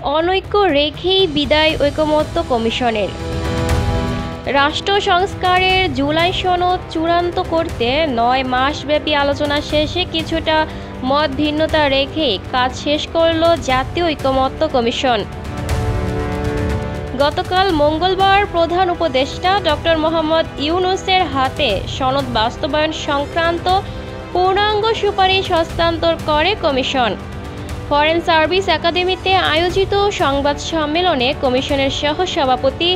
অনৈক্য রেখেই বিদায় ঐকমত্য কমিশনের। রাষ্ট্র সংস্কারের জুলাই সনদ চূড়ান্ত করতে ৯ মাসব্যাপী আলোচনা শেষে কিছুটা মত ভিন্নতা রেখেই কাজ শেষ করল জাতীয় ঐকমত্য কমিশন। গতকাল মঙ্গলবার প্রধান উপদেষ্টা ডক্টর মোহাম্মদ ইউনূসের হাতে সনদ বাস্তবায়ন সংক্রান্ত পূর্ণাঙ্গ সুপারিশ হস্তান্তর করে কমিশন। ফরেন সার্ভিস একাডেমিতে আয়োজিত সংবাদ সম্মেলনে কমিশনের সহ-সভাপতি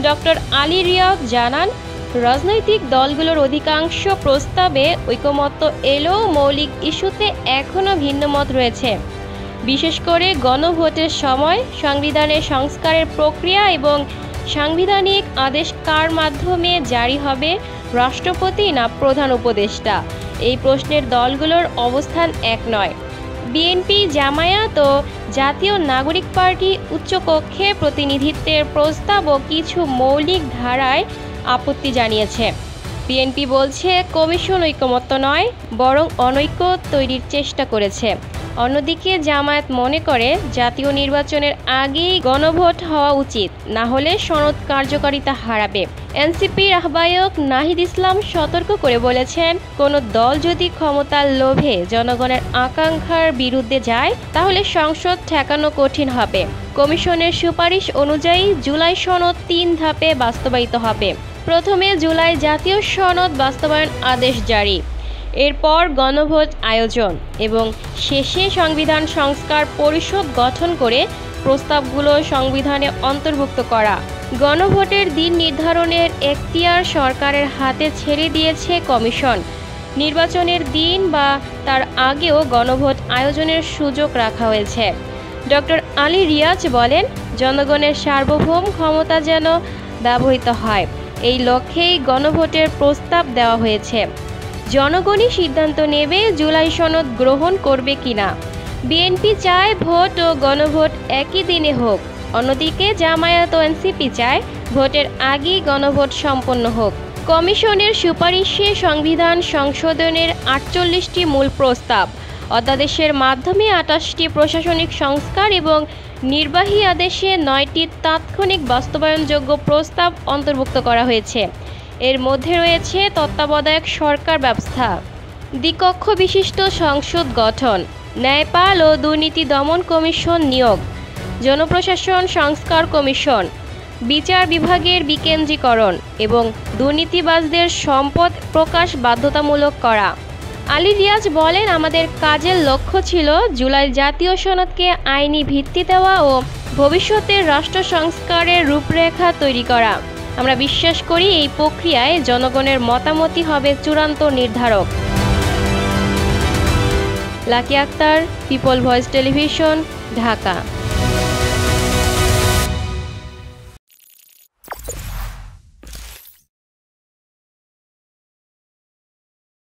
ডক্টর আলী রিয়াদ জানান, রাজনৈতিক দলগুলোর অধিকাংশ প্রস্তাবে ঐকমত্য এলেও মৌলিক ইস্যুতে এখনও ভিন্নমত রয়েছে। বিশেষ করে গণভোটের সময় সংবিধানের সংস্কারের প্রক্রিয়া এবং সাংবিধানিক আদেশ কার মাধ্যমে জারি হবে, রাষ্ট্রপতি না প্রধান উপদেষ্টা, এই প্রশ্নের দলগুলোর অবস্থান এক নয়। বিএনপি, জামায়াত ও জাতীয় নাগরিক পার্টি উচ্চকক্ষে প্রতিনিধিত্বের প্রস্তাব ও কিছু মৌলিক ধারায় আপত্তি জানিয়েছে। বিএনপি বলছে কমিশন ঐকমত্য নয়, বরং অনৈক্য তৈরির চেষ্টা করেছে। অন্যদিকে জামায়াত মনে করে জাতীয় নির্বাচনের আগেই গণভোট হওয়া উচিত, না হলে সনদ কার্যকারিতা হারাবে। এনসিপির আহ্বায়ক নাহিদ ইসলাম সতর্ক করে বলেছেন, কোনো দল যদি ক্ষমতার লোভে জনগণের আকাঙ্ক্ষার বিরুদ্ধে যায় তাহলে সংসদ ঠেকানো কঠিন হবে। কমিশনের সুপারিশ অনুযায়ী জুলাই সনদ 3 ধাপে বাস্তবায়িত হবে। প্রথমে জুলাই জাতীয় সনদ বাস্তবায়ন আদেশ জারি, এরপর গণভোট আয়োজন এবং শেষে সংবিধান সংস্কার পরিষদ গঠন করে প্রস্তাবগুলো সংবিধানে অন্তর্ভুক্ত করা। গণভোটের দিন নির্ধারণের এখতিয়ার সরকারের হাতে ছেড়ে দিয়েছে কমিশন। নির্বাচনের দিন বা তার আগেও গণভোট আয়োজনের সুযোগ রাখা হয়েছে। ডক্টর আলী রিয়াজ বলেন, জনগণের সার্বভৌম ক্ষমতা যেন ব্যবহৃত হয়, এই লক্ষ্যেই গণভোটের প্রস্তাব দেওয়া হয়েছে। জনগণই সিদ্ধান্ত নেবে জুলাই সনদ গ্রহণ করবে কিনা। বিএনপি চায় ভোট ও গণভোট একই দিনে হোক, অন্যদিকে জামায়াত ও এনসিপি চায় ভোটের আগেই গণভোট সম্পন্ন হোক। কমিশনের সুপারিশে সংবিধান সংশোধনের 48টি মূল প্রস্তাব, অধ্যাদেশের মাধ্যমে 28টি প্রশাসনিক সংস্কার এবং নির্বাহী আদেশে 9টি তাৎক্ষণিক বাস্তবায়নযোগ্য প্রস্তাব অন্তর্ভুক্ত করা হয়েছে। এর মধ্যে রয়েছে তত্ত্বাবধায়ক সরকার ব্যবস্থা, দ্বিকক্ষ বিশিষ্ট সংসদ গঠন, ন্যায়পাল ও দুর্নীতি দমন কমিশন নিয়োগ, জনপ্রশাসন সংস্কার কমিশন, বিচার বিভাগের বিকেন্দ্রীকরণ এবং দুর্নীতিবাজদের সম্পদ প্রকাশ বাধ্যতামূলক করা। আলী রিয়াজ বলেন, আমাদের কাজের লক্ষ্য ছিল জুলাই জাতীয় সনদকে আইনি ভিত্তি দেওয়া ও ভবিষ্যতের রাষ্ট্র সংস্কারের রূপরেখা তৈরি করা। আমরা বিশ্বাস করি এই প্রক্রিয়ায় জনগণের মতামতই হবে চূড়ান্ত নির্ধারক। Lucky Akter, People's Voice television, Dhaka.